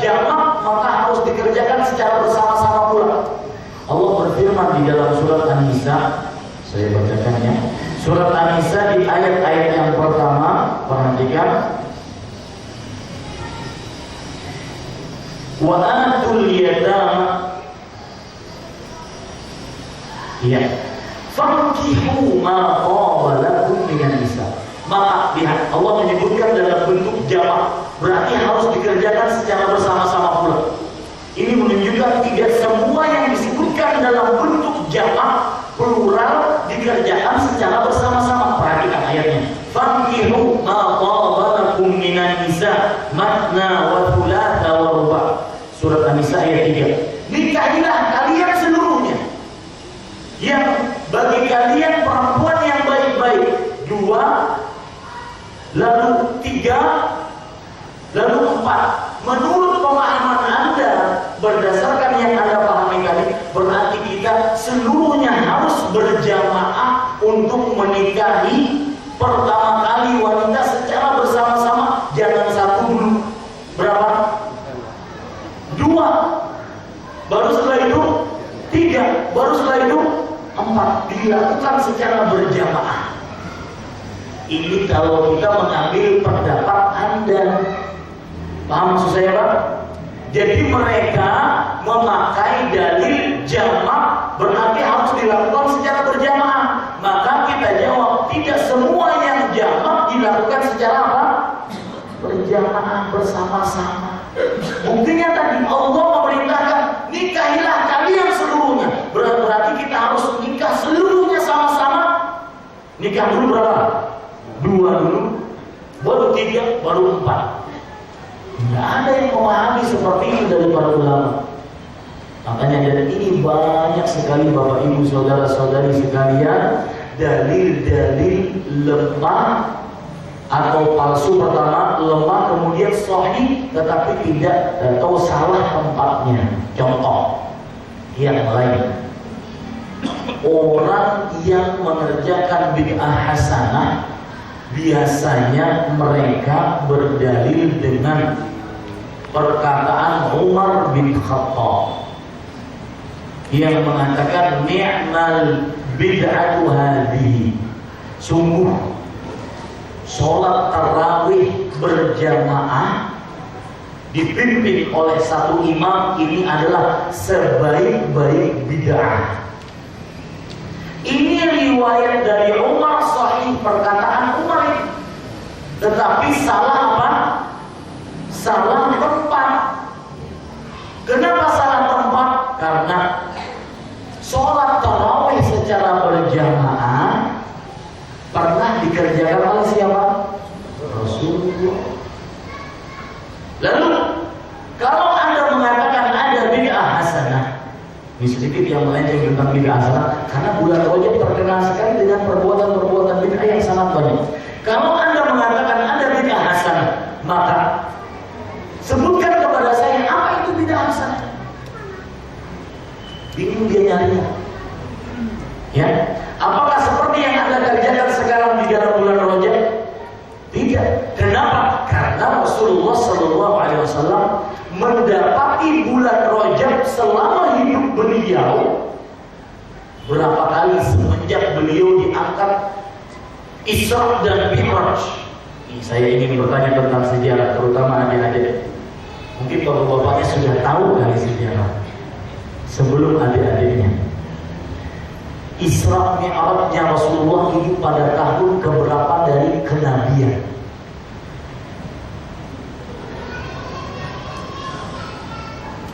jamak maka harus dikerjakan secara bersama-sama pula. Allah berfirman di dalam surat An-Nisa, saya bacakannya. Surat An-Nisa di ayat-ayat yang pertama, perhatikan. Wa atul yatama, ya, fankihu ma qaba lakum minan nisa. Maka lihat, Allah menyebutkan dalam bentuk jamak, berarti harus dikerjakan secara bersama-sama pula. Ini menunjukkan tidak semua yang disebutkan dalam bentuk jamak plural dikerjakan secara bersama-sama. Perhatikan ayatnya. Fankihu ma qaba lakum minan nisa matna wa thulatha wa ruba'. Surat An-Nisa ayat 3. Nikahilah kalian seluruhnya. Yang bagi kalian perempuan yang baik-baik 2, lalu 3, lalu 4. Menurut pemahaman Anda, berdasarkan yang Anda pahami tadi, berarti kita seluruhnya harus berjamaah untuk menikahi pertama kali wanita secara bersama-sama. Jangan satu dulu. Berapa? 2. Baru setelah itu 3. Baru setelah itu 4. Dilakukan secara berjamaah. Ini kalau kita mengambil pendapat Anda. Paham maksud saya, Pak? Jadi mereka memakai dalil jamak berarti harus dilakukan secara berjamaah. Maka kita jawab, tidak semua yang jamak dilakukan secara apa? Berjamaah, bersama-sama. Buktinya tadi Allah memerintahkan nikahilah kalian seluruhnya. Berarti kita harus nikah seluruhnya sama-sama. Nikah dulu berapa? 2 dulu, baru 3, baru 4. Tidak ada yang memahami seperti itu dari para ulama. Makanya dari ini banyak sekali Bapak Ibu saudara-saudari sekalian dalil-dalil lemah atau palsu. Pertama lemah, kemudian sahih tetapi tidak atau salah tempatnya. Contoh yang lain, orang yang mengerjakan bid'ah hasanah biasanya mereka berdalil dengan perkataan Umar bin Khattab yang mengatakan ni'mal bid'atu hadhihi. Sungguh sholat tarawih berjamaah dipimpin oleh satu imam ini adalah sebaik-baik bid'ah. Ini riwayat dari Umar, sahih perkataan Umar ini. Tetapi salah apa? Salah tempat. Kenapa salah tempat? Karena sholat tarawih secara berjamaah pernah dikerjakan oleh siapa? Rasulullah. Lalu kalau Anda mengatakan ada bid'ah hasanah, ini sedikit yang melenceng tentang bid'ah hasanah, karena bulan Rajab terkenal sekali dengan perbuatan-perbuatan bid'ah yang sangat banyak. Kalau Anda mengatakan ada bid'ah hasanah, maka sebutkan kepada saya apa itu bid'ah hasanah. Bingung dia nyarinya. Ya, apakah seperti yang Anda kerjakan sekarang di dalam bulan Rajab? Tidak. Kenapa? Karena Rasulullah SAW mendapati bulan Rajab selama hidup beliau berapa kali semenjak beliau diangkat Isra dan Mi'raj. Saya ingin bertanya tentang sejarah, terutama adik-adik. Mungkin bapak-bapaknya sudah tahu kali sejarah sebelum adik-adiknya. Isra Mi'rajnya Rasulullah itu pada tahun keberapa dari kenabian?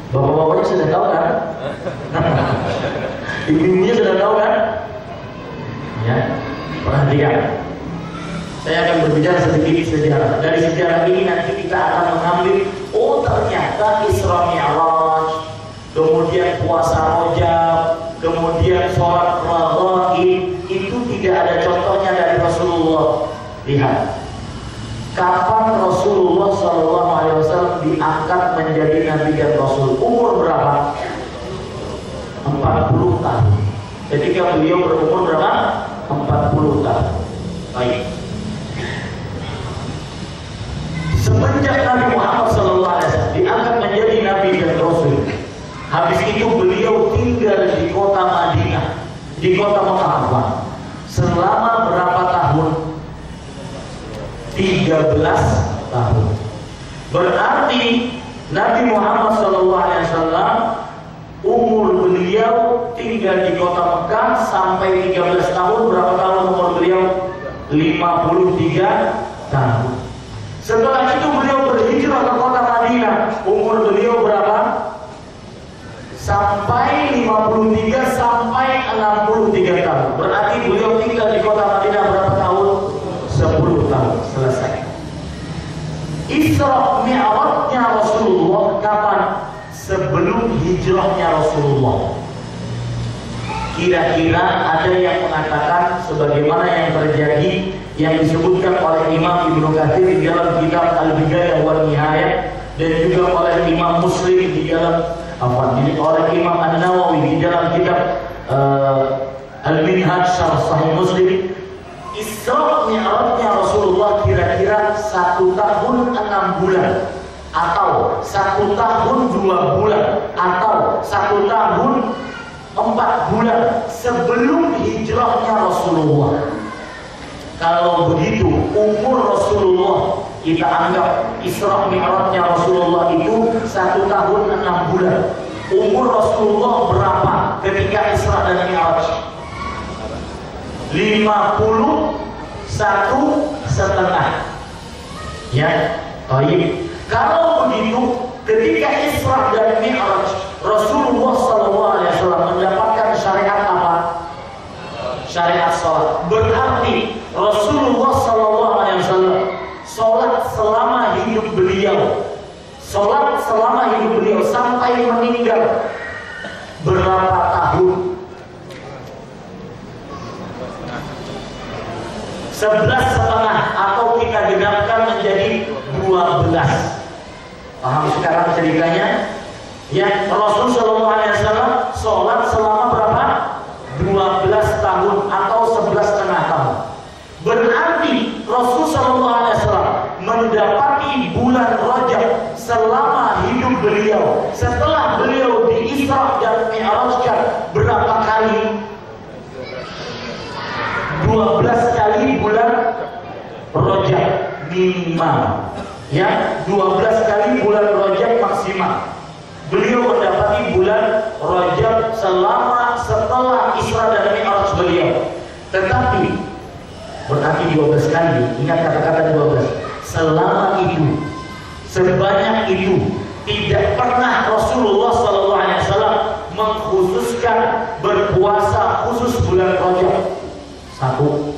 Bapak-bapaknya sudah tahu kan? Ibu-ibunya sudah tahu kan? Ya, perhatikan. Saya akan berbicara sedikit sejarah. Dari sejarah ini nanti kita akan mengambil, oh ternyata Isra Mi'raj, kemudian puasa Rajab, kemudian sholat Raghaib, itu tidak ada contohnya dari Rasulullah. Lihat, kapan Rasulullah SAW diangkat menjadi Nabi dan Rasul? Umur berapa? 40 tahun. Ketika beliau berumur berapa? 40 tahun. Baik. Semenjak Nabi Muhammad SAW diangkat menjadi tahun. Berarti Nabi Muhammad SAW umur beliau tinggal di kota Mekah sampai 13 tahun. Berapa tahun umur beliau? 53 tahun. Setelah itu beliau berhijrah ke kota Madinah. Umur beliau berapa? Sampai 53 sampai 63 tahun. Berarti beliau tinggal di kota Madinah berapa tahun? 10 tahun. Selesai. Isra Mi'rajnya Rasulullah kapan? Sebelum hijrahnya Rasulullah. Kira-kira ada yang mengatakan sebagaimana yang terjadi yang disebutkan oleh Imam Ibnu Katsir di dalam kitab Al-Bidayah wa Nihayah, dan juga oleh Imam Muslim di dalam oleh Imam An-Nawawi di dalam kitab Al-Minhaj Syarh Sahih Muslim. Isra Mi'rajnya Rasulullah kira-kira 1 tahun 6 bulan, atau 1 tahun 2 bulan, atau 1 tahun 4 bulan sebelum hijrahnya Rasulullah. Kalau begitu umur Rasulullah kita anggap Isra Mi'rajnya Rasulullah itu 1 tahun 6 bulan. Umur Rasulullah berapa ketika Isra dan Mi'raj? 51,5. Ya, baik. Kalau begitu, ketika Isra dan Mi'raj, Rasulullah SAW mendapatkan syariat apa? Syariat sholat. Berarti Rasulullah SAW sholat selama hidup beliau, sholat selama hidup beliau sampai meninggal berapa tahun? 11,5, atau kita genapkan menjadi 12. Paham sekarang ceritanya? Ya, Rasulullah SAW sholat selama berapa? 12 tahun atau 11,5 tahun. Berarti Rasulullah SAW mendapati bulan Rajab selama hidup beliau. Setelah beliau di Isra dan Mi'rajkan berapa kali? 12 kali bulan Rajab minimal. Ya, 12 kali bulan Rajab maksimal. Beliau mendapati bulan Rajab setelah Isra dan Mi'raj beliau. Tetapi berarti 12 kali. Ingat kata-kata 12. Selama itu, sebanyak itu, tidak pernah Rasulullah SAW mengkhususkan berpuasa khusus bulan Rajab. 1.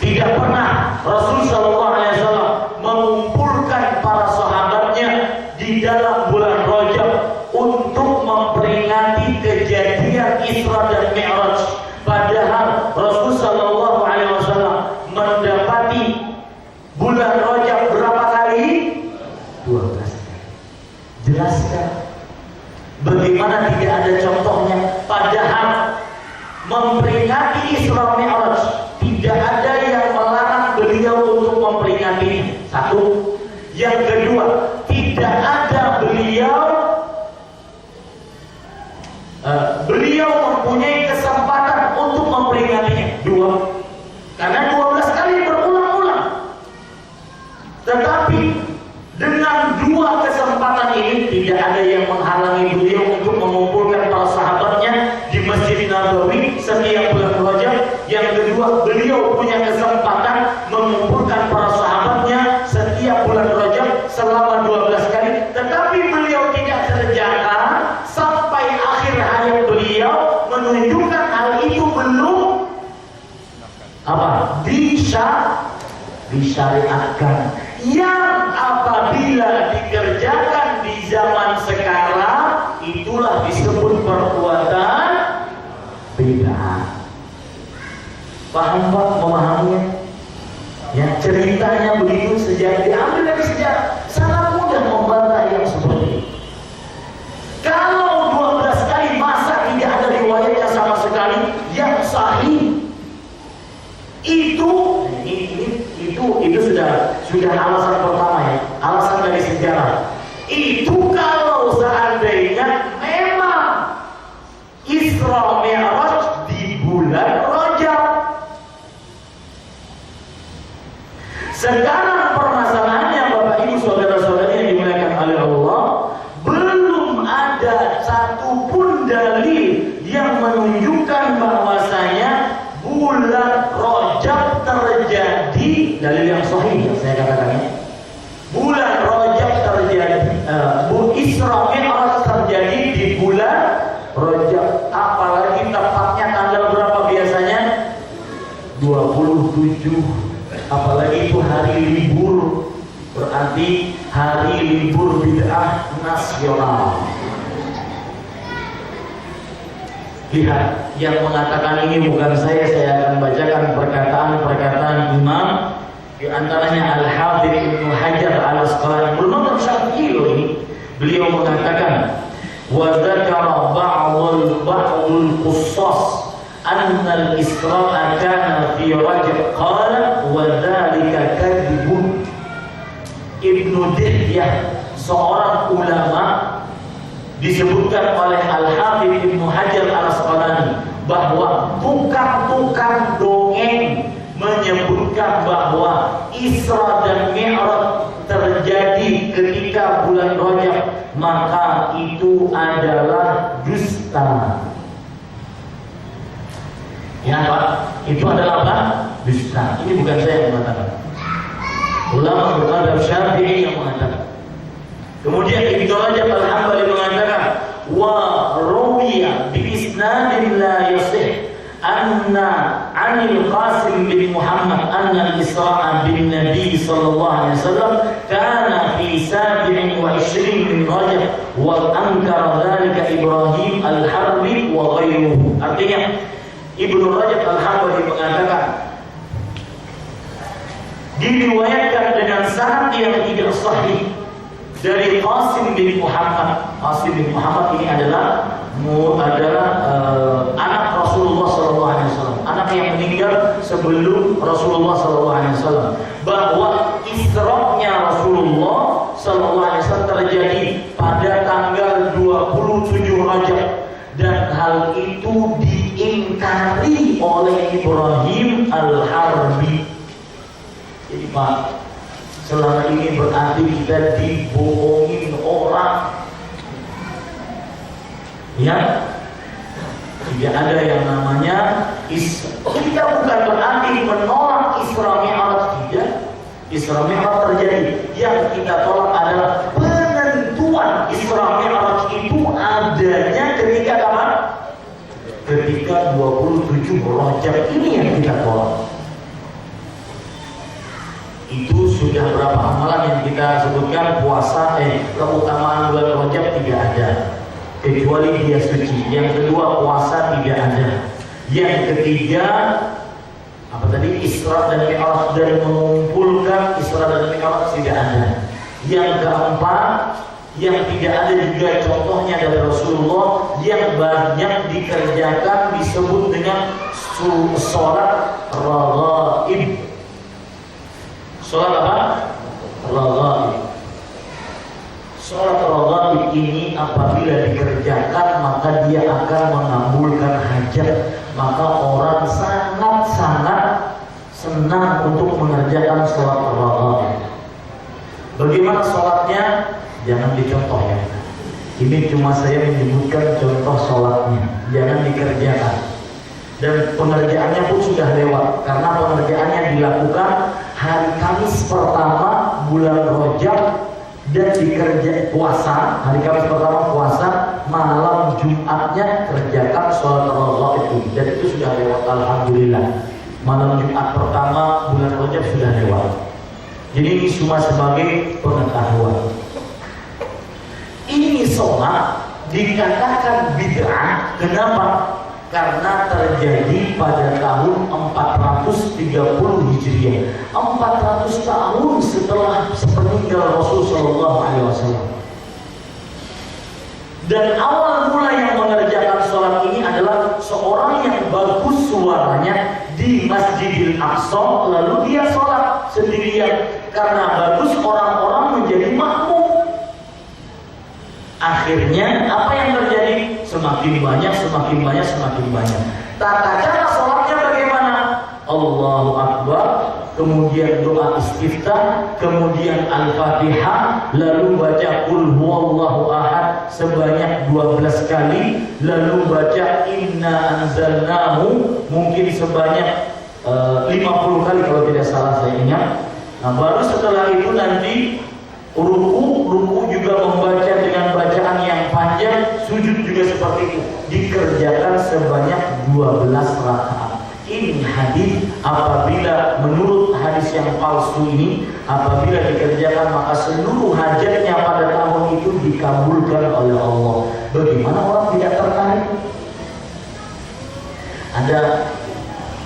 Tidak pernah Rasulullah SAW mengumpulkan para sahabatnya di dalam bulan Rajab untuk memperingati kejadian Isra dan Mi'raj. Padahal Rasulullah SAW mendapati bulan Rajab berapa kali? 12 kali. Jelaskan bagaimana tidak ada contohnya. Padahal memperingati Isra Mi'raj tidak ada yang melarang beliau untuk memperingatinya. 1. Yang kedua, tidak ada beliau mempunyai kesempatan untuk memperingatinya. 2. Karena 12 kali berulang-ulang. Tetapi dengan 2 kesempatan ini tidak ada yang menghalangi beliau untuk mengumpulkan para sahabatnya di Masjid Nabawi setiap bulan Rajab. Yang kedua, beliau punya kesempatan mengumpulkan para sahabatnya setiap bulan Rajab selama 12 kali. Tetapi beliau tidak kerjakan sampai akhir hayat beliau, menunjukkan hal itu belum disyariatkan. Yang apabila dikerjakan di zaman sekarang, itulah disebut perbuatan bid'ah. Paham Pak memahaminya? Ya, ceritanya begitu, sejarah diambil dari sejarah. Sangat mudah membantah yang seperti ini. Kalau 12 kali masa tidak ada riwayatnya sama sekali yang sahih. Itu sudah alasan pertama ya, alasan dari sejarah. Itu kalau seandainya memang Isra Mi'raj di bulan Rajab. Sekarang nasional. Lihat, yang mengatakan ini bukan saya akan bacakan perkataan imam, di antaranya Al-Hafidz Ibnu Hajar Al-Asqalani, ulama Syafi'i loh ini. Beliau mengatakan, wa dzakara ba'dul qussas anna al-Isra'a kana fi Rajab, qala wa dzalika kadhibun. Ibnu Dihyah, seorang ulama, disebutkan oleh Al-Hafidz Ibnu Hajar Al-Asqalani bahwa tukang-tukang dongeng menyebutkan bahwa Isra dan Mi'raj terjadi ketika bulan Rajab, maka itu adalah dusta. Ya Pak, itu adalah apa? Dusta. Ini bukan saya yang mengatakan, ulama bermadzhab Syafi'i yang mengatakan. Kemudian Ibnu Rajab Al-Hambali mengatakan, wa ruwiya bi isnadin la yasih anna 'anil Qasim bin Muhammad anna al-Isra'a bin Nabi sallallahu alaihi wasallam kana fi 27 min Rajab wa ankara dzalika Ibrahim Al-Harbi wa ghairuhu. Artinya Ibnu Rajab Al-Hambali mengatakan, diriwayatkan dengan sanad yang tidak sahih dari Qasim bin Muhammad. Qasim bin Muhammad ini adalah anak Rasulullah SAW, anak yang meninggal sebelum Rasulullah SAW, bahwa Isra-nya Rasulullah SAW terjadi pada tanggal 27 Rajab, dan hal itu diingkari oleh Ibrahim Al-Harbi. Jadi Pak, selama ini berarti kita dibohongin orang. Ya, tidak ada yang namanya kita bukan berarti menolak Isra Mi'raj, tidak. Isra Mi'raj terjadi. Yang kita tolak adalah penentuan Isra Mi'raj itu adanya ketika kapan? Ketika 27 Rajab, ini yang kita tolak. Itu sudah berapa amalan yang kita sebutkan, puasa, keutamaan bulan Rajab tidak ada kecuali dia suci. Yang kedua, puasa tidak ada. Yang ketiga, apa tadi? Isra dan Mi'raj, dan mengumpulkan Isra dan Mi'raj tidak ada. Yang keempat, yang tidak ada juga contohnya dari Rasulullah, yang banyak dikerjakan disebut dengan sholat raghaib. Sholat apa? Raghaib. Sholat raghaib ini apabila dikerjakan maka dia akan mengabulkan hajat. Maka orang sangat-sangat senang untuk mengerjakan sholat raghaib. Bagaimana sholatnya? Jangan dicontoh ya. Ini cuma saya menyebutkan contoh sholatnya. Jangan dikerjakan. Dan pengerjaannya pun sudah lewat, karena pengerjaannya dilakukan hari Kamis pertama bulan Rajab, dan dikerja puasa hari Kamis pertama puasa, malam Jumatnya kerjakan sholat raghaib itu, dan itu sudah lewat. Alhamdulillah, malam Jumat pertama bulan Rajab sudah lewat. Jadi ini cuma sebagai pengetahuan. Ini sholat dikatakan bid'ah. Kenapa? Karena terjadi pada tahun 430 Hijriah, 400 tahun setelah sepeninggal Rasul Shallallahu Alaihi Wasallam. Dan awal mula yang mengerjakan sholat ini adalah seorang yang bagus suaranya di Masjidil Aqsa, lalu dia sholat sendirian. Karena bagus, orang-orang menjadi makmum. Akhirnya apa yang terjadi? Semakin banyak, semakin banyak, semakin banyak. Tata cara sholatnya bagaimana? Allahu Akbar, kemudian doa istiftah, kemudian Al-Fatihah, lalu baca Qul Huwallahu Ahad sebanyak 12 kali, lalu baca Inna Anzalnahu mungkin sebanyak 50 kali kalau tidak salah saya ingat. Nah, baru setelah itu nanti ruku juga membaca dengan bacaan yang panjang, sujud juga seperti itu, dikerjakan sebanyak 12 rakaat. Ini hadis, apabila menurut hadis yang palsu ini, apabila dikerjakan maka seluruh hajatnya pada tahun itu dikabulkan oleh Allah. Bagaimana orang tidak tertarik? Ada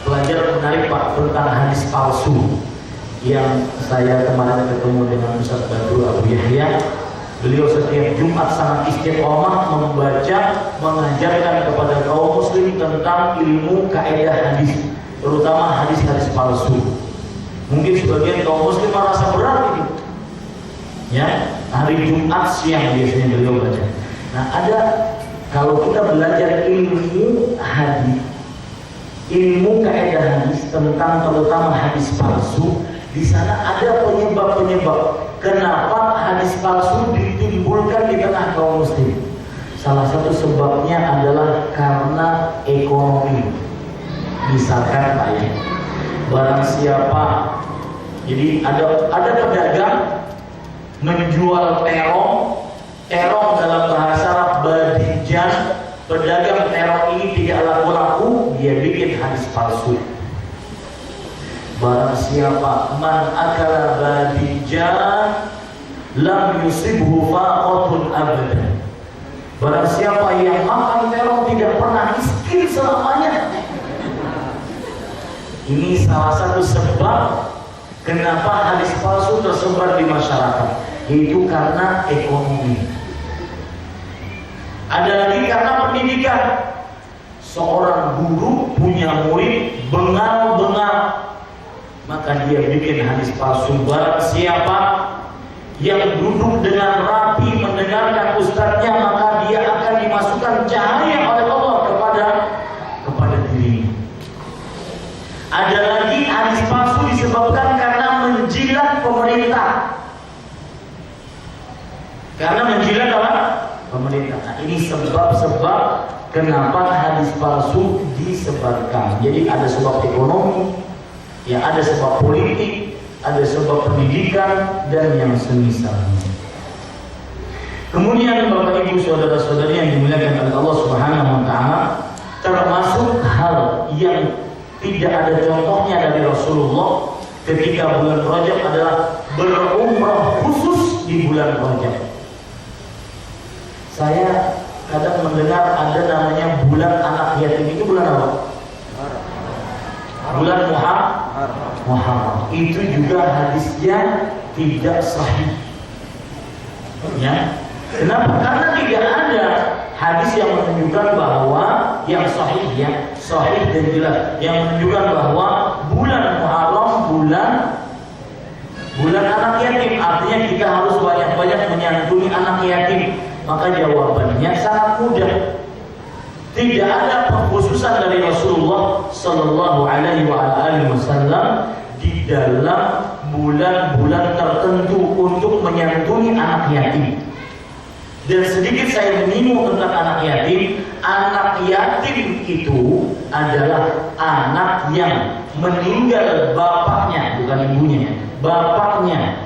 pelajaran menarik Pak tentang hadis palsu yang saya kemarin ketemu dengan Ustaz Badrul Abu Yahya. Beliau setiap Jumat sangat istiqomah membaca, mengajarkan kepada kaum muslim tentang ilmu kaidah hadis, terutama hadis-hadis palsu. Mungkin sebagian kaum muslim merasa berat itu. Ya, hari Jumat siang biasanya beliau baca. Nah, ada kalau kita belajar ilmu hadis, ilmu kaidah hadis tentang terutama hadis palsu, di sana ada penyebab-penyebab kenapa hadis palsu ditimbulkan di tengah kaum muslim. Salah satu sebabnya adalah karena ekonomi. Misalkan Pak ya, barang siapa, jadi ada pedagang menjual terong dalam bahasa Arab badijan. Pedagang terong ini tidak laku-laku, dia bikin hadis palsu. Barang siapa man akala badijan lam yusibhu faqatun abadan. Barang siapa yang makan terong tidak pernah miskin selamanya. Ini salah satu sebab kenapa hadis palsu tersebar di masyarakat, yaitu karena ekonomi. Ada lagi karena pendidikan. Seorang guru punya murid bengal-bengal, maka dia bikin hadis palsu. Barang siapa yang duduk dengan rapi mendengarkan ustadznya, maka dia akan dimasukkan cahaya oleh Allah kepada dirinya. Ada lagi hadis palsu disebabkan karena menjilat pemerintah. Karena menjilat apa? Pemerintah. Nah, ini sebab-sebab kenapa hadis palsu disebarkan. Jadi ada sebab ekonomi, ya ada sebab politik, ada sebab pendidikan dan yang semisalnya. Kemudian Bapak Ibu saudara-saudari yang dimuliakan oleh Allah Subhanahu wa taala, termasuk hal yang tidak ada contohnya dari Rasulullah ketika bulan Rajab adalah berumrah khusus di bulan Rajab. Saya kadang mendengar ada namanya bulan anak yatim. Itu bulan apa? Bulan Muharram. Itu juga hadisnya tidak sahih. Ya. Kenapa? Karena tidak ada hadis yang menunjukkan bahwa yang sahih ya, sahih dan jelas yang menunjukkan bahwa bulan Muharram bulan anak yatim. Artinya kita harus banyak-banyak menyantuni anak yatim. Maka jawabannya sangat mudah. Tidak ada pengkhususan dari Rasulullah Sallallahu Alaihi Wasallam di dalam bulan-bulan tertentu untuk menyantuni anak yatim. Dan sedikit saya menyinggung tentang anak yatim. Anak yatim itu adalah anak yang meninggal bapaknya, bukan ibunya, bapaknya,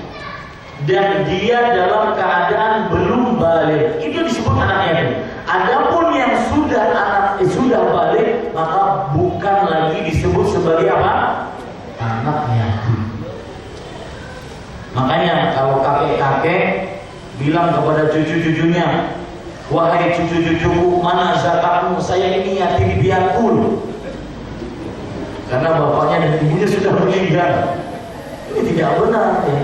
dan dia dalam keadaan belum balik, itu disebut anak yatim. Adapun yang sudah balik, maka bukan lagi disebut sebagai apa? Anak yatim. Makanya kalau kakek-kakek bilang kepada cucu-cucunya, wahai cucu-cucuku, mana zakatmu? Saya ini yatim piatu. Karena bapaknya dan ibunya sudah meninggal. Ini tidak benar ya.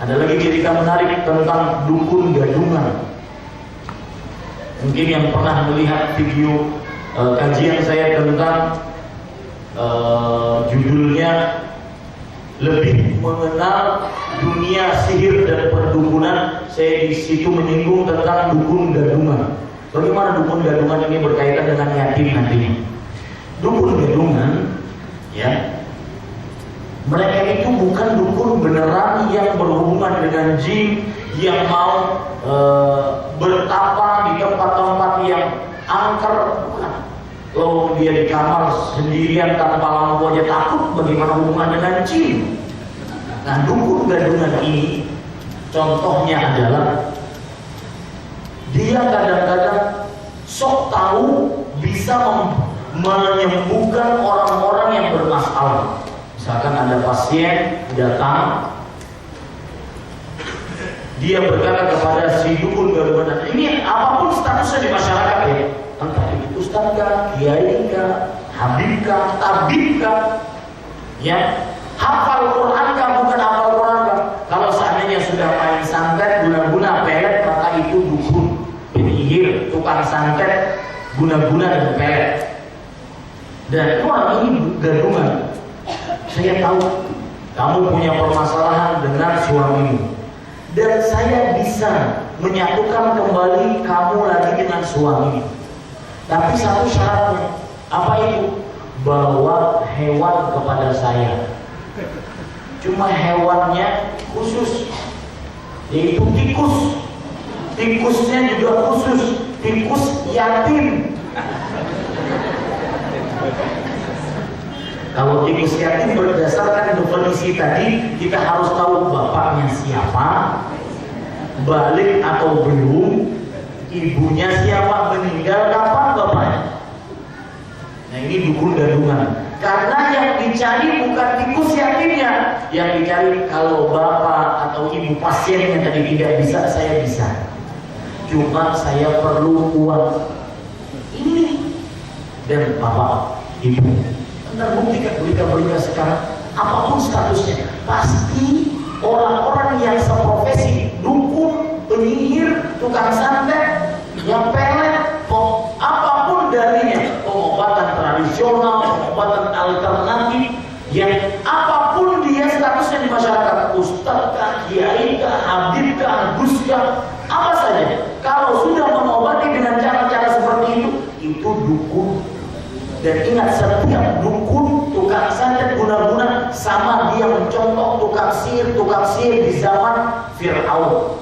Ada lagi cerita menarik tentang dukun gadungan. Mungkin yang pernah melihat video kajian saya tentang judulnya lebih mengenal dunia sihir dan perdukunan. Saya di situ menyinggung tentang dukun gadungan. Bagaimana dukun gadungan ini berkaitan dengan yatim nantinya? Dukun gadungan, ya. Mereka itu bukan dukun beneran yang berhubungan dengan jin, yang mau bertapa di tempat-tempat yang angker. Kalau dia di kamar sendirian tanpa lampu aja takut, bagaimana hubungan dengan jin? Nah, dukun gadungan ini contohnya adalah dia kadang-kadang sok tahu bisa menyembuhkan orang-orang soal. Misalkan ada pasien datang, dia berkata kepada si dukun gadungan, ini apapun statusnya di masyarakat ya, entah itu ustaz kah, kiai kah, habib kah, tabib kah, ya, hafal Quran kah, bukan hafal Quran kah. Kalau seandainya sudah main santet, guna-guna pelet, maka itu dukun, penyihir, tukang santet, guna-guna dan pelet. Dan orang ini gadungan. Saya tahu kamu punya permasalahan dengan suamimu, dan saya bisa menyatukan kembali kamu lagi dengan suami. Tapi satu syaratnya, apa itu? Bawa hewan kepada saya. Cuma hewannya khusus, yaitu tikus. Tikusnya juga khusus, tikus yatim. Kalau tikus yatim berdasarkan definisi tadi, kita harus tahu bapaknya siapa, balik atau belum, ibunya siapa, meninggal kapan bapaknya. Nah ini dukun gadungan. Karena yang dicari bukan tikus yatimnya, yang dicari kalau bapak atau ibu pasiennya tadi tidak bisa, saya bisa. Cuma saya perlu uang ini, dan bapak, ibu. Terbukti berita-berita sekarang, apapun statusnya, pasti orang-orang yang seprofesi, dukun, penyihir, tukang santet, yang pelet, apapun darinya, pengobatan tradisional, pengobatan alternatif, yang apapun dia statusnya di masyarakat, ustadz kah, kiai kah, habib kah, gus kah, apa saja, kalau sudah mengobati dengan cara-cara seperti itu dukun. Dan ingat, setiap dukun, tukang santet, guna-guna sama dia mencontoh tukang sihir di zaman Fir'aun.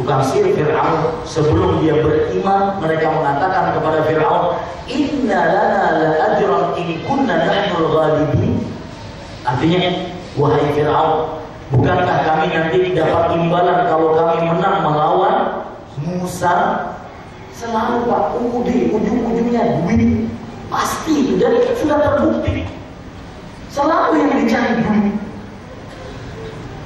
Tukang sihir Fir'aun, sebelum dia beriman, mereka mengatakan kepada Fir'aun, inna lana la ajran in kunna nahnul ghalibin. Artinya, wahai Fir'aun, bukankah kami nanti dapat imbalan kalau kami menang melawan Musa? Selalu Pak, di ujung-ujungnya duit. Pasti itu, dan sudah terbukti. Selalu yang dicari duit.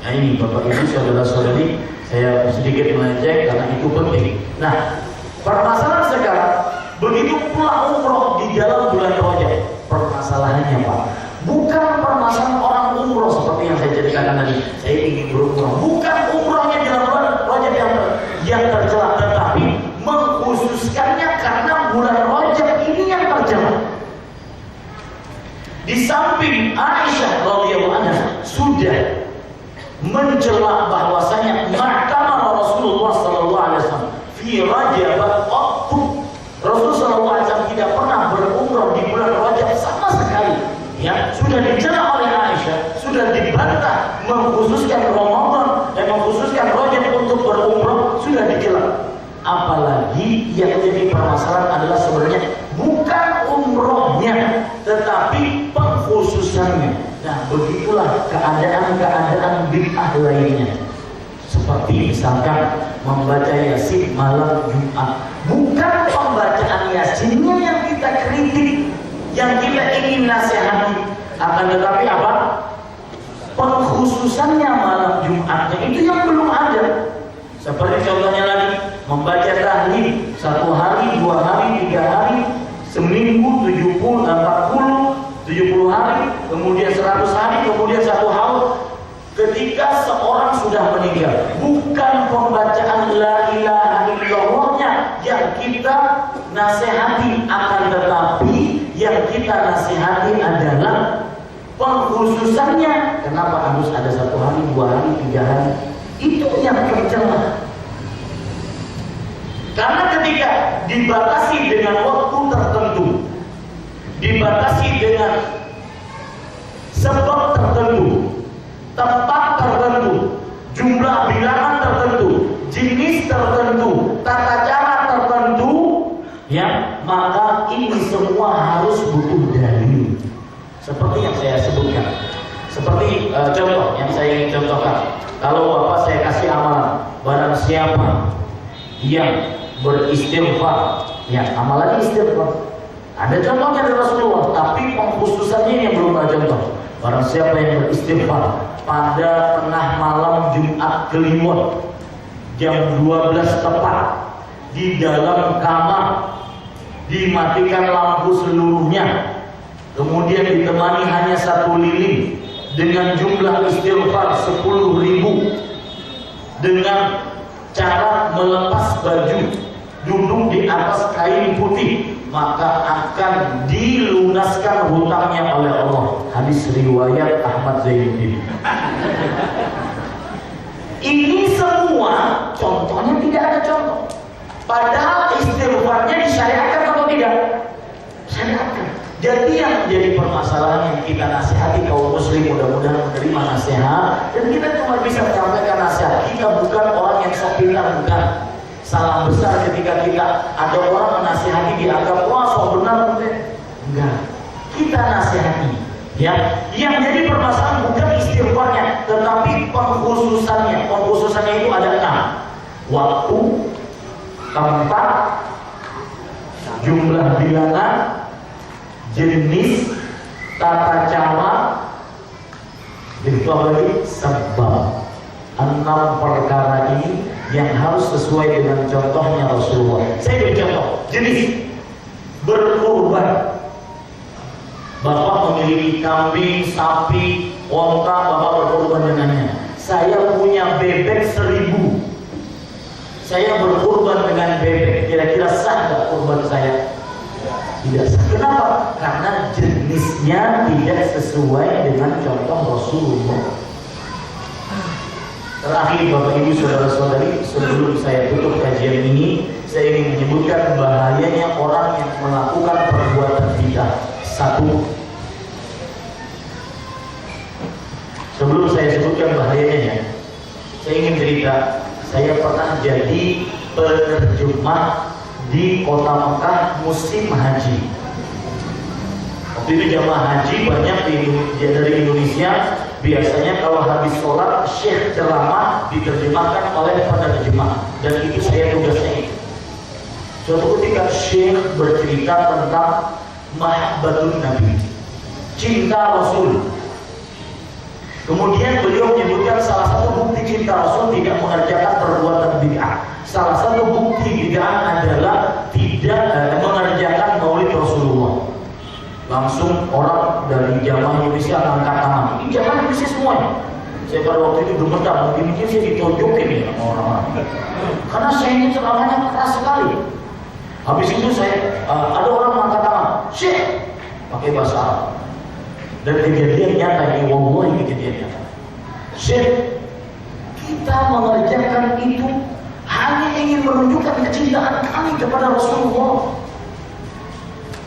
Nah ini Bapak Ibu, saudara-saudari, saya sedikit mengecek karena itu penting. Nah, permasalahan sekarang, begitu pula umroh di dalam bulan Rajab. Permasalahannya Pak, bukan permasalahan orang umroh seperti yang saya ceritakan tadi. Saya ingin berumroh, bukan umrohnya di dalam bulan Rajab yang tercela, tetapi mengkhususkannya karena bulan Rajab ini yang tercela. Di samping Aisyah radhiyallahu anha sudah mencela bahwasanya mahkamah Rasulullah sallallahu alaihi wasallam fi Rajab waktu Rasulullah sallallahu alaihi wasallam tidak pernah berumrah di bulan Rajab sama sekali. Ya, sudah dicela oleh Aisyah, sudah dibantah mengkhususkan Ramadan dan mengkhususkan Rajab untuk berumrah, sudah dicela. Apalagi yang jadi permasalahan adalah sebenarnya bukan umrohnya, tetapi pengkhususannya. Nah, begitulah keadaan-keadaan bid'ah lainnya. Seperti misalkan membaca Yasin malam Jumat. Bukan pembacaan Yasinnya yang kita kritik, yang kita ingin nasihati, akan tetapi apa? Pengkhususannya malam Jumatnya itu yang belum ada. Seperti contohnya lagi, membaca tahlil 1 hari, 2 hari, 3 hari, seminggu, 70, 40, 70 hari, kemudian 100 hari, kemudian 1 haul. Ketika seorang sudah meninggal, bukan pembacaan la ilaha illallahnya yang kita nasihati, akan tetapi yang kita nasihati adalah pengkhususannya. Kenapa harus ada 1 hari, 2 hari, 3 hari? Itu yang tercela. Karena ketika dibatasi dengan waktu tertentu, dibatasi dengan sebab tertentu, tempat tertentu, jumlah bilangan tertentu, jenis tertentu, tata cara tertentu, ya, maka ini semua harus butuh dalil. Seperti yang saya sebutkan, seperti contoh yang saya ingin contohkan. Kalau Bapak saya kasih amalan, barang siapa yang beristighfar, ya, amalannya istighfar, Ada contohnya dari Rasulullah, tapi pengkhususannya yang belum ada contoh. Barang siapa yang beristighfar pada tengah malam Jumat Kliwon jam 12 tepat di dalam kamar, dimatikan lampu seluruhnya, kemudian ditemani hanya 1 lilin dengan jumlah istighfar 10.000, dengan cara melepas baju, duduk di atas kain putih, maka akan dilunaskan hutangnya oleh Allah. Hadis riwayat Ahmad Zainuddin. Ini semua contohnya tidak ada contoh. Padahal istighfarnya disyariatkan atau tidak? Syariatkan. Jadi yang menjadi permasalahan yang kita nasihati kaum muslim, mudah-mudahan menerima nasihat, dan kita cuma bisa menyampaikan nasihat. Kita bukan orang yang sok pintar, bukan. Salah besar ketika kita ada orang menasihati dianggap wah sok benar, enggak. Kita nasihati, ya. Yang jadi permasalahan bukan istighfarnya, tetapi pengkhususannya. Pengkhususannya itu ada 6: waktu, tempat, jumlah bilangan, jenis, tata cara, itu lagi sebab. 6 perkara ini yang harus sesuai dengan contohnya Rasulullah. Saya beri contoh. Jenis berkurban. Bapak memiliki kambing, sapi, onta, bapak berkurban dengannya. Saya punya bebek 1000. Saya berkurban dengan bebek. Kira-kira sah nggak kurban saya? Tidak sah. Kenapa? Karena jenisnya tidak sesuai dengan contoh Rasulullah. Terakhir Bapak Ibu Saudara-saudari, sebelum saya tutup kajian ini, saya ingin menyebutkan bahayanya orang yang melakukan perbuatan bid'ah. 1. Sebelum saya sebutkan bahayanya, saya ingin cerita. Saya pernah jadi penerjemah di kota Mekah musim haji. Waktu itu jamaah haji banyak dari Indonesia. Biasanya kalau habis sholat, syekh ceramah diterjemahkan oleh penerjemah, dan itu saya tugasnya itu. Suatu ketika syekh bercerita tentang mahabbatun Nabi, cinta Rasul. Kemudian beliau menyebutkan salah satu bukti cinta Rasul tidak mengerjakan perbuatan bid'ah. Salah satu bukti bid'ah adalah tidak mengerjakan maulid Rasulullah. Langsung orang dari jamaah Indonesia angkat tangan. Ini jamaah Indonesia semuanya. Saya pada waktu itu gemetar, mungkin saya ditonjokin ya sama orang-orang. Karena saya ini ceramahnya keras sekali. Habis itu saya ada orang angkat tangan, Syekh, pakai bahasa Arab. Dan kejadian nyata ini, wallahi kejadian nyata. Syekh, kita mengerjakan itu hanya ingin menunjukkan kecintaan kami kepada Rasulullah.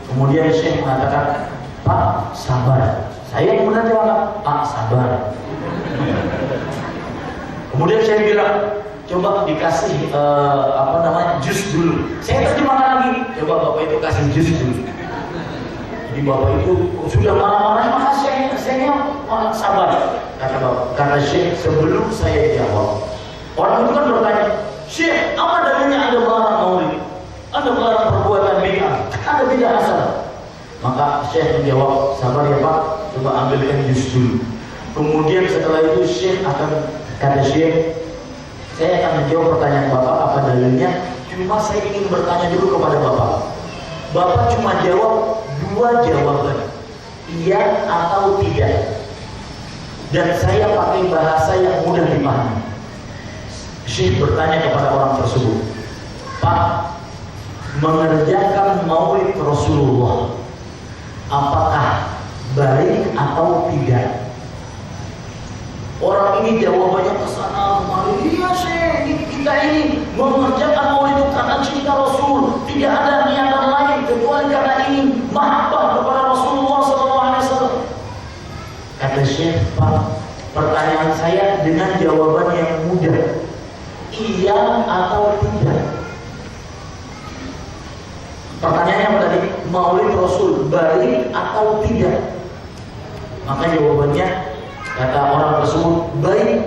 Kemudian Syekh mengatakan, Pak, sabar. Saya kemudian jawab, Pak, sabar. Kemudian saya bilang, coba dikasih jus dulu. Saya terjemahkan lagi, coba Bapak itu kasih jus dulu. Jadi Bapak itu sudah marah-marah, maka saya sabar. Kata Syekh, sebelum saya jawab, orang itu kan bertanya, Syekh, apa dalilnya Anda melarang maulid? Anda melarang perbuatan bid'ah, ada bid'ah asal. Maka Syekh menjawab, sabar ya Pak, coba ambilkan jus dulu. Kemudian setelah itu Syekh kata Syekh, saya akan menjawab pertanyaan Bapak apa dalilnya. Cuma saya ingin bertanya dulu kepada Bapak. Bapak cuma jawab 2 jawaban, iya atau tidak. Dan saya pakai bahasa yang mudah dipahami. Syekh bertanya kepada orang tersebut, Pak, mengerjakan maulid Rasulullah, apakah baik atau tidak? Orang ini jawabannya kesana kemari, iya Syekh, kita ini mengerjakan maulid itu karena cinta Rasul, tidak ada niatan lain kecuali karena ingin mahabbah kepada Rasulullah SAW. Kata Syekh, Pak, pertanyaan saya dengan jawaban yang mudah, iya atau tidak? Pertanyaannya apa tadi? Maulid Rasul baik atau tidak? Maka jawabannya, kata orang tersebut, baik.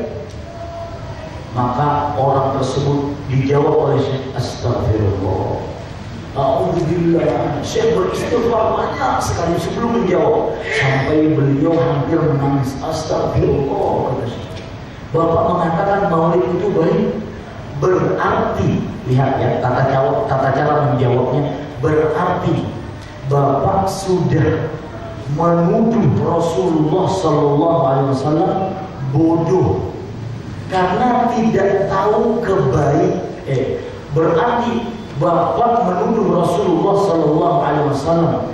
Maka orang tersebut dijawab oleh Syekh, astagfirullah, Alhamdulillah, Syekh beristighfar banyak sekali sebelum menjawab, sampai beliau hampir menangis. Astagfirullah, kata Syekh. Bapak mengatakan maulid itu baik, berarti lihat ya tata cara menjawabnya, berarti Bapak sudah menuduh Rasulullah Sallallahu Alaihi Wasallam bodoh karena tidak tahu berarti Bapak menuduh Rasulullah Sallallahu Alaihi Wasallam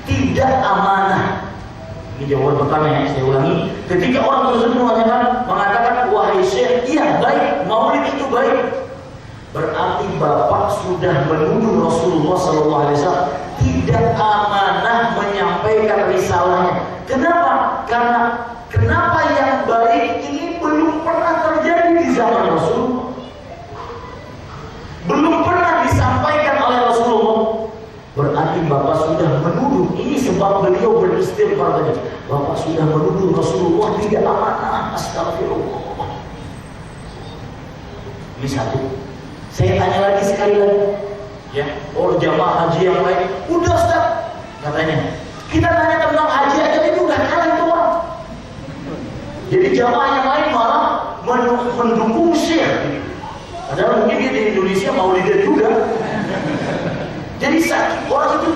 tidak amanah. Ini jawaban pertama yang saya ulangi. Ketika orang tersebut mengatakan, wahai Syekh, iya baik, maulid itu baik, berarti Bapak sudah menuduh Rasulullah Sallallahu Alaihi Wasallam tidak amanah menyampaikan risalahnya. Kenapa? Karena kenapa yang baik ini belum pernah terjadi di zaman Rasulullah, belum pernah disampaikan oleh Rasulullah. Berarti Bapak sudah menuduh. Ini sebab beliau beristighfar tadi. Bapak sudah menuduh Rasulullah tidak amanah. Astagfirullah. Ini satu. Saya tanya lagi sekali lagi. Ya, jamaah haji yang lain, udah Ustaz, katanya. Kita tanya tentang haji aja itu udah kalah itu orang. Jadi jamaah yang lain malah mendukung Syekh. Padahal mungkin dia di Indonesia mau lihat juga. Jadi sakit orang itu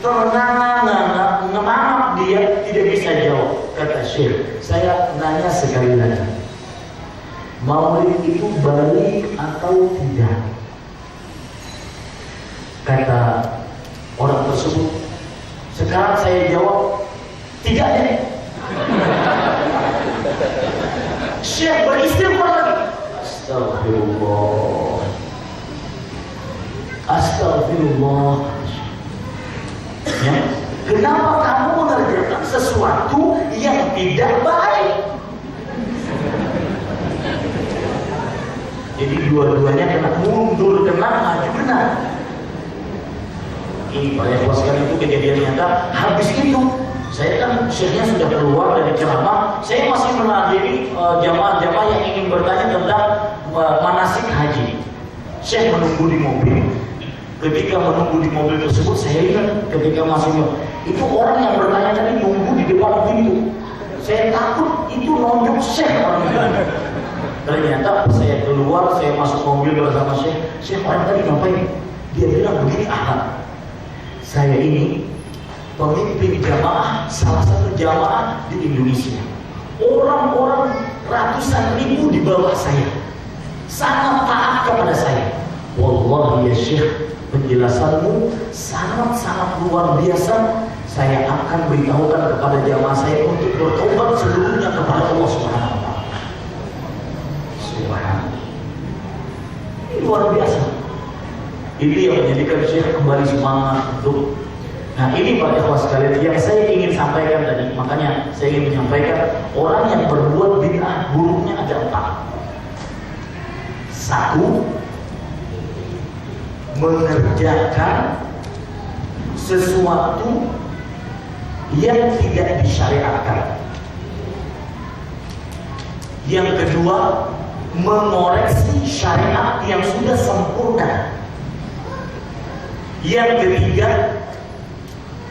terengah-engah, dia tidak bisa jawab. Kata Syekh, saya nanya sekali lagi, maulid itu baik atau tidak? Kata orang tersebut, sekarang saya jawab, tidak deh. Syekh beristighfar lagi. Astagfirullah. Astagfirullah. Ya, kenapa kamu mengerjakan sesuatu yang tidak baik? Jadi dua-duanya kena mundur, kena maju, kena. Ini para ikhwan sekalian, itu kejadian nyata. Habis itu saya kan syekhnya sudah keluar dari ceramah, saya masih menghadiri jamaah-jamaah yang ingin bertanya tentang manasik haji. Syekh menunggu di mobil. Ketika menunggu di mobil tersebut, saya lihat ketika masih itu orang yang bertanya tadi nunggu di depan pintu. Saya takut itu nonjok Syekh orang itu. Ternyata saya keluar, saya masuk mobil bersama Syekh. Syekh, orang tadi ngapain? Dia bilang begini, saya ini pemimpin jamaah, salah satu jamaah di Indonesia. Orang-orang ratusan ribu di bawah saya sangat taat kepada saya. Wallahi ya Syekh, penjelasanmu sangat-sangat luar biasa. Saya akan beritahukan kepada jamaah saya untuk bertobat seluruhnya kepada Allah Subhanahu wa Ta'ala. Subhanallah. Ini luar biasa. Ini yang menjadikan Syekh kembali semangat untuk. Nah, ini para ikhwah sekalian yang saya ingin sampaikan tadi. Makanya saya ingin menyampaikan, orang yang berbuat bid'ah buruknya ada 4. 1, mengerjakan sesuatu yang tidak disyariatkan. Yang kedua, mengoreksi syariat yang sudah sempurna. Yang ketiga,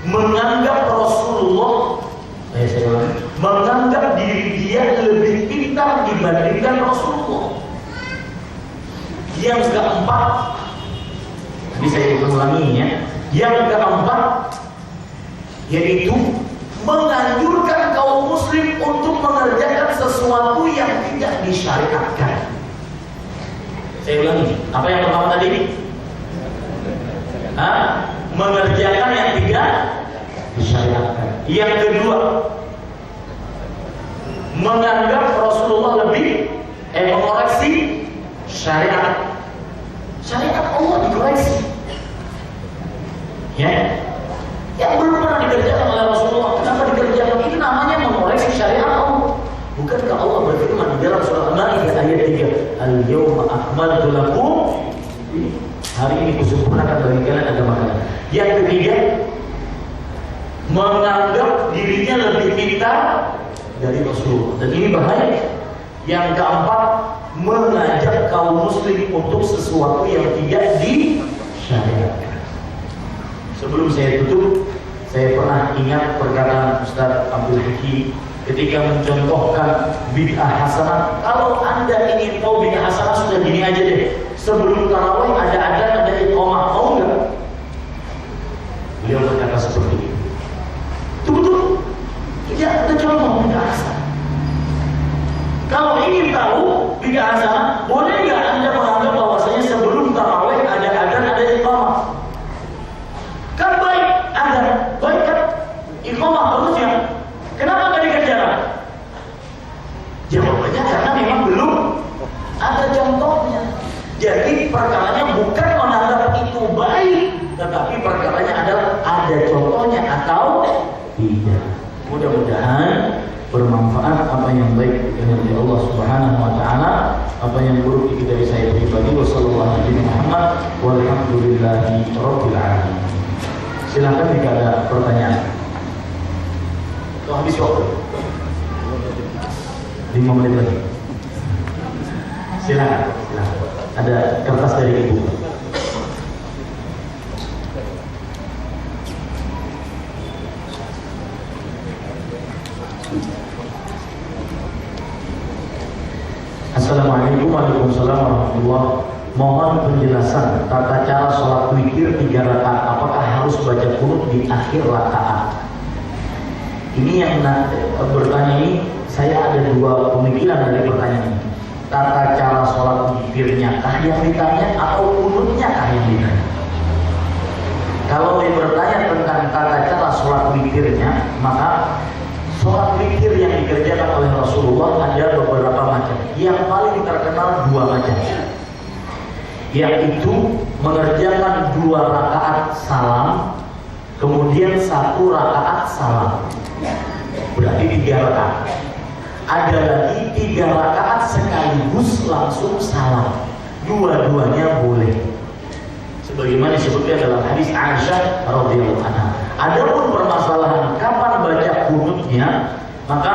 menganggap Rasulullah, menganggap diri dia lebih pintar dibandingkan Rasulullah. Yang keempat, ini saya ulanginya. Yang keempat, yaitu menganjurkan kaum muslim untuk mengerjakan sesuatu yang tidak disyariatkan. Saya ulangi, apa yang pertama tadi? Mengerjakan yang tidak disyariatkan. Yang kedua, menganggap Rasulullah lebih mengoreksi syariat. Syariat Allah dikoreksi. Ya, yang belum pernah dikerjakan oleh Rasulullah, kenapa dikerjakan? Ini namanya mengoreksi syariat Allah. Bukankah Allah berfirman di dalam surah Al-Maidah ayat 3, Al-yawma akmaltu lakum, hari ini kusempurnakan bagi kalian agama kalian. Yang ketiga, menganggap dirinya lebih pintar dari Rasulullah, dan ini bahaya. Yang keempat, mengajak kaum muslim untuk sesuatu yang tidak disyariatkan. syariatkan. Sebelum saya tutup, saya pernah ingat perkataan Ustaz Abdul Haki ketika mencontohkan bid'ah hasanah. Kalau Anda ingin tahu bid'ah hasanah, sudah gini aja deh. Sebelum tarawih ada adzan, ada iqamah, mau nggak? Beliau berkata seperti itu. Betul-betul. Ya, ada contoh bid'ah hasanah. Kalau ingin tahu bid'ah hasanah, boleh nggak Anda menganggap bahwasanya sebelum tarawih ada adzan, ada iqamah? Kan baik adzan, baik kan? Iqamah bagus ya. Kenapa nggak dikerjakan? Jawabannya karena memang belum ada contohnya. Jadi perkaranya bukan menganggap itu baik, tetapi perkaranya adalah ada contohnya atau tidak. Mudah-mudahan bermanfaat apa yang baik dari Allah Subhanahu wa taala, apa yang buruk itu dari saya pribadi. Wassallallahu alaihi Muhammad walhamdulillahi rabbil alamin. Silakan jika ada pertanyaan. Habis waktu 5 menit lagi. Silakan. Ada kertas dari ibu. Assalamualaikum warahmatullahi wabarakatuh. Mohon penjelasan tata cara sholat witir 3 rakaat. Apakah harus baca qunut di akhir rakaat? Ini yang bertanya ini, saya ada 2 pemikiran dari pertanyaan ini. Tata cara sholat witirnya kah yang ditanya atau qunutnya kah yang ditanya? Kalau dia bertanya tentang tata cara sholat witirnya, maka sholat witir yang dikerjakan oleh Rasulullah ada beberapa macam. Yang paling terkenal 2 macam, yaitu mengerjakan 2 rakaat salam, kemudian 1 rakaat salam, berarti 3 rakaat. Ada lagi 3 rakaat sekaligus langsung salam, dua-duanya boleh, sebagaimana disebutkan dalam hadis Aisyah radhiyallahu anha. Adapun permasalahan kapan baca qunutnya, maka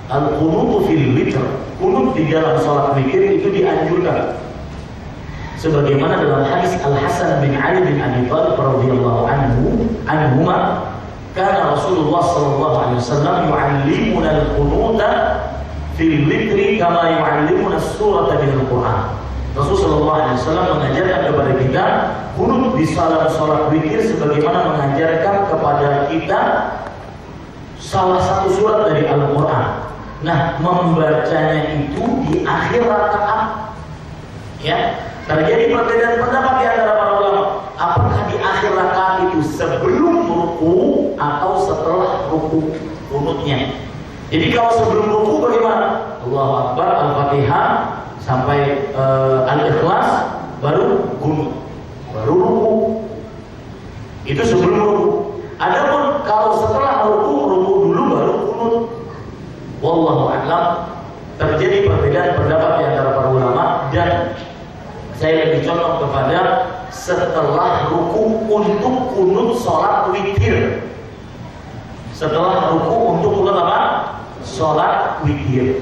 al-qunutu fil witr, qunut di dalam salat witir itu dianjurkan, sebagaimana dalam hadis Al-Hasan bin Ali bin Abi Thalib radhiyallahu anhuma, kana Rasulullah sallallahu alaihi wasallam yu'allimuna al-qunuta fil witri kama yu'allimuna as-surata bil Qur'an. Rasulullah sallallahu alaihi wasallam mengajarkan kepada kita qunut di salat witir sebagaimana mengajarkan kepada kita salah satu surat dari Al-Qur'an. Nah, membacanya itu di akhir rakaat. Ya, terjadi perbedaan pendapat di antara para ulama. Apakah di akhir rakaat itu sebelum ruku atau setelah ruku qunutnya? Jadi kalau sebelum ruku bagaimana? Allahu Akbar, Al-Fatihah sampai Al-Ikhlas, baru qunut, baru ruku. Itu sebelum ruku. Adapun kalau setelah ruku dulu baru qunut. Wallahu a'lam. Terjadi perbedaan pendapat di antara para ulama, dan saya lebih condong kepada setelah ruku untuk qunut sholat witir. Setelah ruku untuk qunut apa? Sholat witir.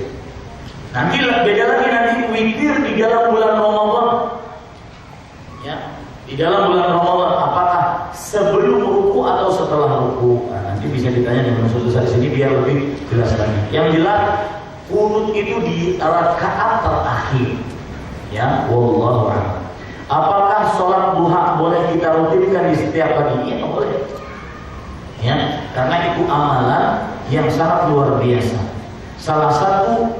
Nanti beda lagi nanti witir di dalam bulan Ramadan. Ya, di dalam bulan Ramadan apakah sebelum ruku atau setelah ruku? Nah, nanti bisa ditanya dengan suatu saat sini biar lebih jelas lagi. Yang jelas qunut itu di rakaat terakhir. Ya, wallahu a'lam. Apakah sholat duha boleh kita rutinkan di setiap pagi? Ya, boleh. Ya, karena itu amalan yang sangat luar biasa. Salah satu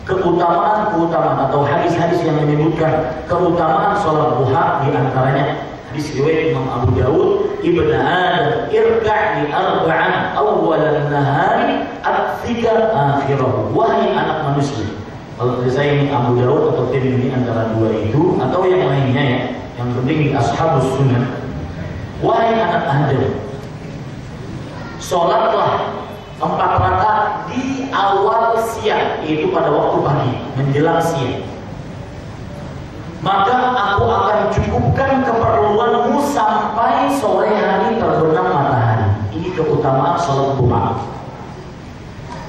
keutamaan atau hadis-hadis yang menyebutkan keutamaan sholat duha di antaranya hadis riwayat Imam Abu Dawud, Ibn Adam irka' li arba'an awwalan nahari akfika akhirahu. Wahai anak manusia, kalau dari saya ini Abu Dawud atau tim ini antara 2 itu atau yang lainnya ya, yang penting di Ashabus Sunnah. Wahai anak Adam, sholatlah 4 rakaat di awal siang, yaitu pada waktu pagi menjelang siang. Maka aku akan cukupkan keperluanmu sampai sore hari terbenam matahari. Ini keutamaan sholat duha.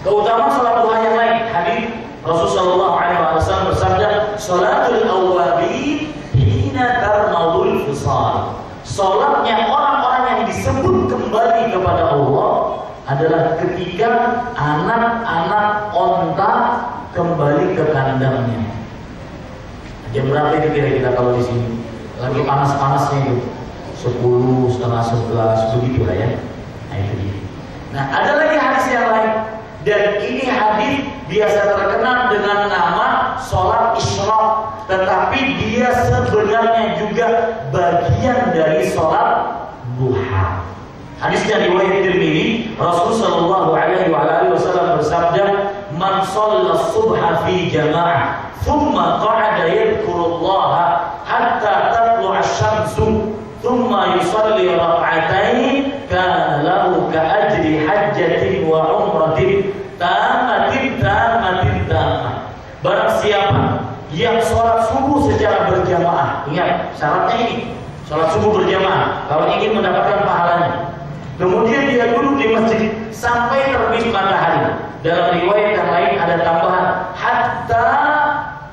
Keutamaan sholat duha yang lain, hadis Rasulullah SAW bersabda, "Sholatul awwabin hina tarmadul fisal." Sholatnya orang-orang yang disebut kembali kepada Allah adalah ketika anak-anak onta kembali ke kandangnya. Jam berapa itu kira-kira kalau di sini? Lagi panas-panasnya itu. 10, setengah 11, begitu lah ya. Nah itu dia. Nah ada lagi hadis yang lain. Dan ini hadis biasa terkenal dengan nama sholat isyraq. Tetapi dia sebenarnya juga bagian dari sholat duha. Hadisnya riwayat Tirmidzi, Rasul sallallahu alaihi wasallam bersabda, "Man shalla subha fi jama'ah, thumma qa'ada yadhkurullaha hatta tatlu'a asy-syamsu, thumma yusalli rak'atain, kana lahu ka'ajri hajjatin wa umratin tamatin." Barang siapa yang sholat subuh secara berjamaah, ingat syaratnya ini, sholat subuh berjamaah kalau ingin mendapatkan pahalanya. Kemudian dia duduk di masjid sampai terbit matahari. Dalam riwayat yang lain ada tambahan hatta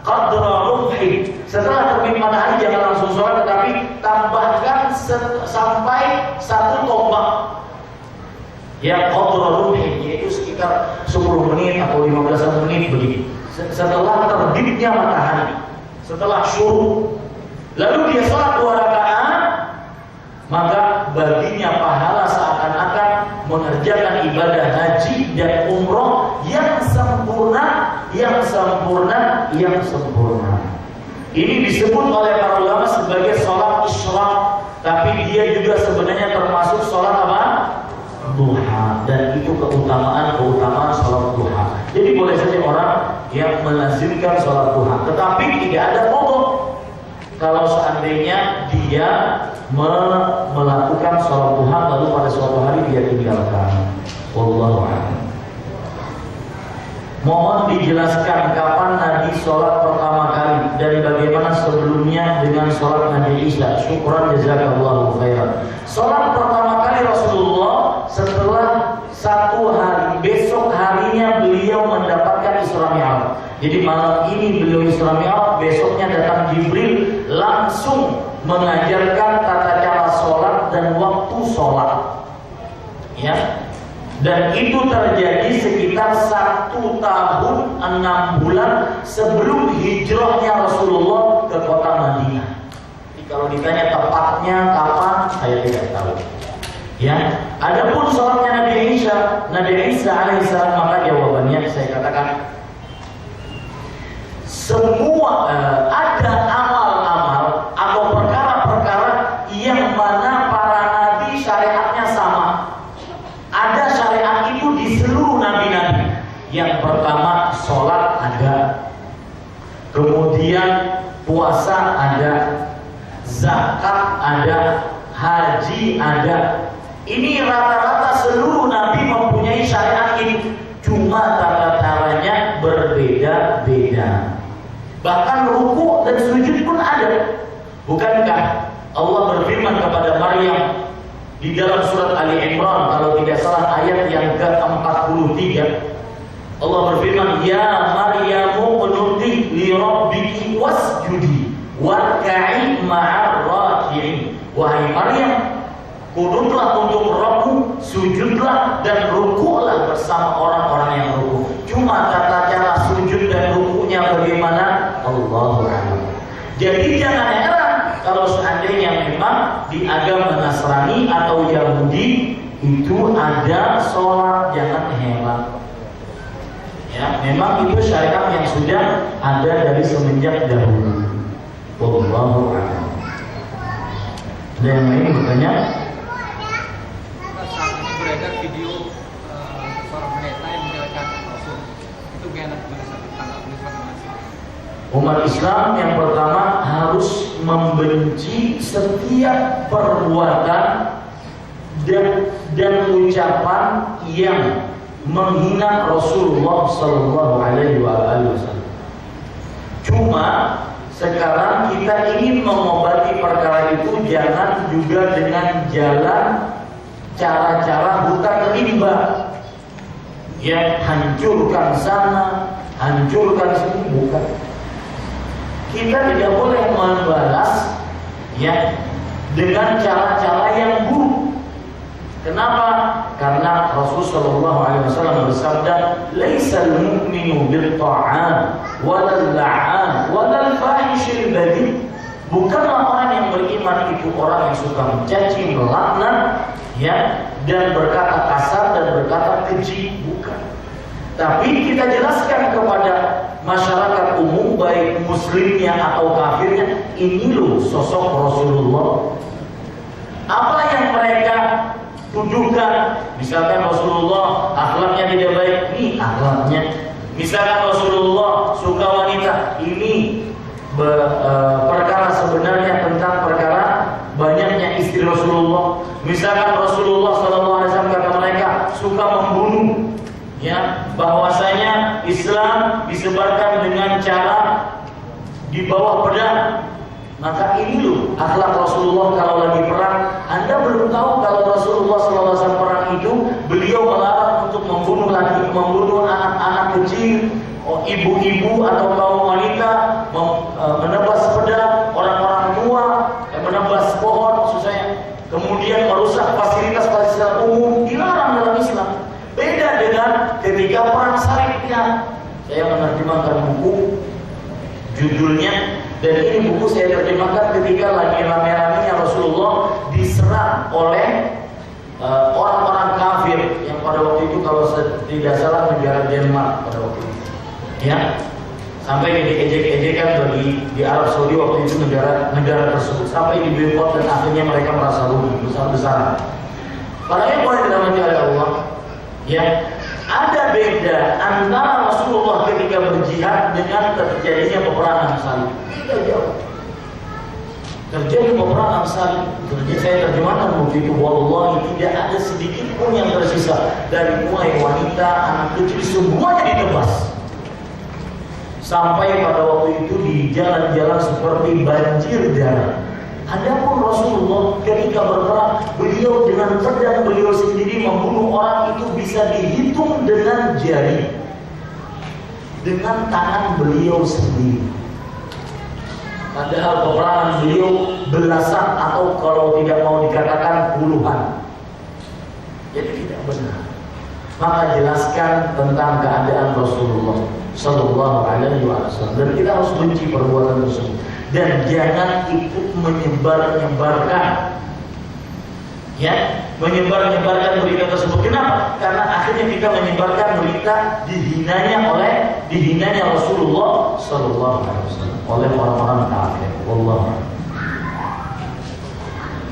qadra rumhi. Setelah terbit matahari jangan langsung sholat, tetapi tambahkan sampai 1 tombak. Ya qadra rumhi, yaitu sekitar 10 menit atau 15 menit begitu. Setelah terbitnya matahari, setelah syuruk, lalu dia sholat 2 rakaat, maka baginya pahala seakan-akan mengerjakan ibadah haji dan umroh yang sempurna. Ini disebut oleh para ulama sebagai sholat isyraq, tapi dia juga sebenarnya termasuk sholat apa? Duha. Dan itu keutamaan sholat duha. Jadi boleh saja orang yang melazimkan sholat duha, tetapi tidak ada pokok kalau seandainya dia melakukan sholat duha lalu pada suatu hari dia tinggalkan. Wallahu a'lam. Mohon dijelaskan kapan Nabi sholat pertama kali dan bagaimana sebelumnya dengan sholat Nabi Isa. Syukran jazakallahu khairan. Sholat pertama kali Rasulullah setelah 1 hari, besok harinya beliau mendapatkan Isra Mi'raj. Jadi malam ini beliau Isra Mi'raj, besoknya datang Jibril langsung mengajarkan tata cara sholat dan waktu sholat. Ya. Dan itu terjadi sekitar 1 tahun 6 bulan sebelum hijrahnya Rasulullah ke kota Madinah. Jadi kalau ditanya tepatnya kapan, saya tidak tahu. Ya, adapun sholatnya Nabi Isa alaihissalam, maka jawabannya saya katakan semua ada amal-amal atau perkara-perkara yang mana para nabi syariatnya sama. Ada syariat itu di seluruh nabi-nabi. Yang pertama sholat ada, kemudian puasa ada, zakat ada, haji ada. Ini rata-rata seluruh nabi mempunyai syariat ini, cuma tata caranya berbeda-beda. Bahkan ruku dan sujud pun ada. Bukankah Allah berfirman kepada Maryam di dalam surat Ali Imran, kalau tidak salah ayat yang ke-43, Allah berfirman, "Ya Maryamu qunuti li rabbiki wasjudi warka'i ma'ar raki'in." Wahai Maryam, kunutlah untuk Rabbmu, sujudlah dan rukuklah bersama orang-orang yang rukuk. Cuma tata cara sujud dan rukuknya bagaimana? Allahu a'lam. Jadi jangan heran kalau seandainya memang di agama Nasrani atau Yahudi itu ada sholat, jangan heran. Ya, memang itu syariat yang sudah ada dari semenjak dahulu. Wallahu a'lam. Ada yang lain bertanya? Saat ini beredar video seorang pendeta yang menjelekkan Rasul. Itu gimana tanggapan Islam? Umat Islam yang pertama harus membenci setiap perbuatan dan ucapan yang menghina Rasulullah Sallallahu Alaihi Wasallam. Cuma sekarang kita ingin mengobati perkara itu jangan juga dengan jalan cara-cara hutan rimba, ya hancurkan sana, hancurkan sini, bukan. Kita tidak boleh membalas ya dengan cara-cara yang buruk. Kenapa? Karena Rasulullah SAW bersabda, "Laisal mu'minu bil ta'an, walal la'an, walal fahishil badi." Bukanlah orang yang beriman itu orang yang suka mencaci, melaknat, ya, dan berkata kasar dan berkata keji. Bukan. Tapi kita jelaskan kepada masyarakat umum, baik muslimnya atau kafirnya, ini loh sosok Rasulullah. Apa yang mereka tuduhkan, misalkan Rasulullah akhlaknya tidak baik, ini akhlaknya. Misalkan Rasulullah suka wanita, ini perkara sebenarnya tentang perkara banyaknya istri Rasulullah. Misalkan Rasulullah SAW kata mereka suka membunuh, ya, bahwasanya Islam disebarkan dengan cara di bawah pedang. Maka ini loh akhlak Rasulullah kalau lagi perang. Anda belum tahu kalau Rasulullah SAW perang itu beliau melarang untuk membunuh anak-anak kecil, ibu-ibu atau kaum wanita, menebas pedang, orang-orang tua, menebas pohon, maksud saya, kemudian merusak fasilitas-fasilitas umum, dilarang dalam Islam. Beda dengan ketika perang Salibnya. Saya menerjemahkan buku, judulnya, dan ini buku saya terjemahkan ketika lagi rame-ramenya Rasulullah diserang oleh orang-orang kafir yang pada waktu itu kalau tidak salah negara Denmark pada waktu itu, ya, sampai diejek-ejekan di Arab Saudi waktu itu negara tersebut, sampai diboikot dan akhirnya mereka merasa rugi besar-besaran. Padahal boleh dirahmati oleh Allah, ya. Ada beda antara Rasulullah ketika berjihad dengan terjadinya peperangan Salib. Tidak jauh. Terjadi peperangan Salib, saya terjemahkan waktu itu, wallahi tidak ada sedikit pun yang tersisa, dari mulai wanita, anak kecil, semuanya ditebas. Sampai pada waktu itu di jalan-jalan seperti banjir darah. Adapun Rasulullah ketika berperang, beliau dengan pedang beliau sendiri membunuh orang itu bisa dihitung dengan jari, dengan tangan beliau sendiri. Padahal peperangan beliau belasan atau kalau tidak mau dikatakan puluhan. Jadi tidak benar. Maka jelaskan tentang keadaan Rasulullah Sallallahu Alaihi Wasallam, dan kita harus benci perbuatan tersebut. Dan jangan ikut menyebar-nyebarkan, ya, menyebar-nyebarkan berita tersebut. Kenapa? Karena akhirnya kita menyebarkan berita dihinanya Rasulullah Sallallahu Alaihi Wasallam oleh orang-orang kafir. Wallahu a'lam.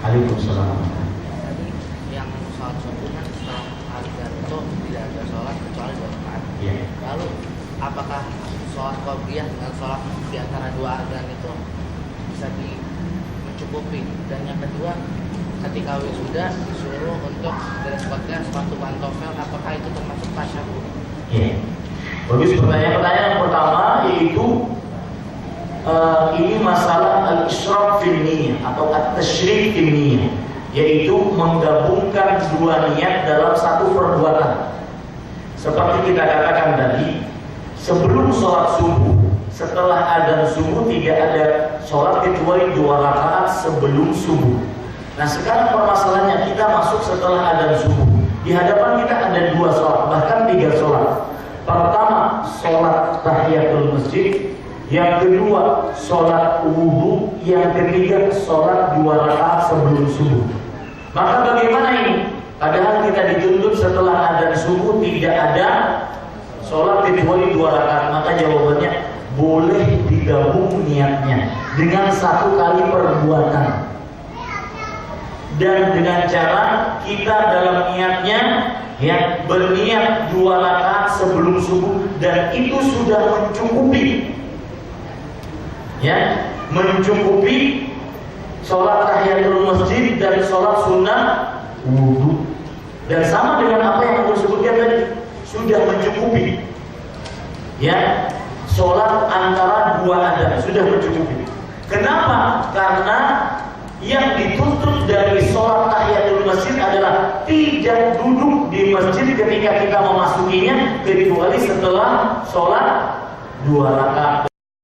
Waalaikumsalam. Yang sholat subuh kan setelah azan itu tidak ada sholat kecuali 2 rakaat. Ya. Lalu apakah sholat qobliyah dengan sholat di antara 2 azan itu bisa mencukupi? Dan yang kedua, ketika wisuda disuruh untuk dress code-nya sepatu pantofel, apakah itu termasuk tasyahud? Ya. Bagus, pertanyaan yang pertama yaitu ini masalah al-isyraq fil niyyah atau at-tasyrik fil niyyah, yaitu menggabungkan 2 niat dalam satu perbuatan. Seperti kita katakan tadi, sebelum sholat subuh, setelah adzan subuh tidak ada sholat kecuali 2 rakaat sebelum subuh. Nah sekarang permasalahannya kita masuk setelah adzan subuh. Di hadapan kita ada 2 sholat, bahkan 3 sholat. Pertama, sholat tahiyatul masjid. Yang kedua, sholat wudhu. Yang ketiga, sholat 2 rakaat sebelum subuh. Maka bagaimana ini? Padahal kita dituntut setelah adzan subuh tidak ada sholat kecuali 2 rakaat. Maka jawabannya boleh digabung niatnya dengan 1 kali perbuatan, dan dengan cara kita dalam niatnya, ya, berniat 2 rakaat sebelum subuh, dan itu sudah mencukupi, ya, mencukupi sholat tahiyatul masjid dan sholat sunnah wudhu. Dan sama dengan apa yang aku sebutkan tadi, sudah mencukupi, ya, sholat antara 2 adzan sudah mencukupi. Kenapa? Karena yang dituntut dari sholat tahiyatul masjid adalah tidak duduk di masjid ketika kita memasukinya, kecuali setelah sholat 2 rakaat.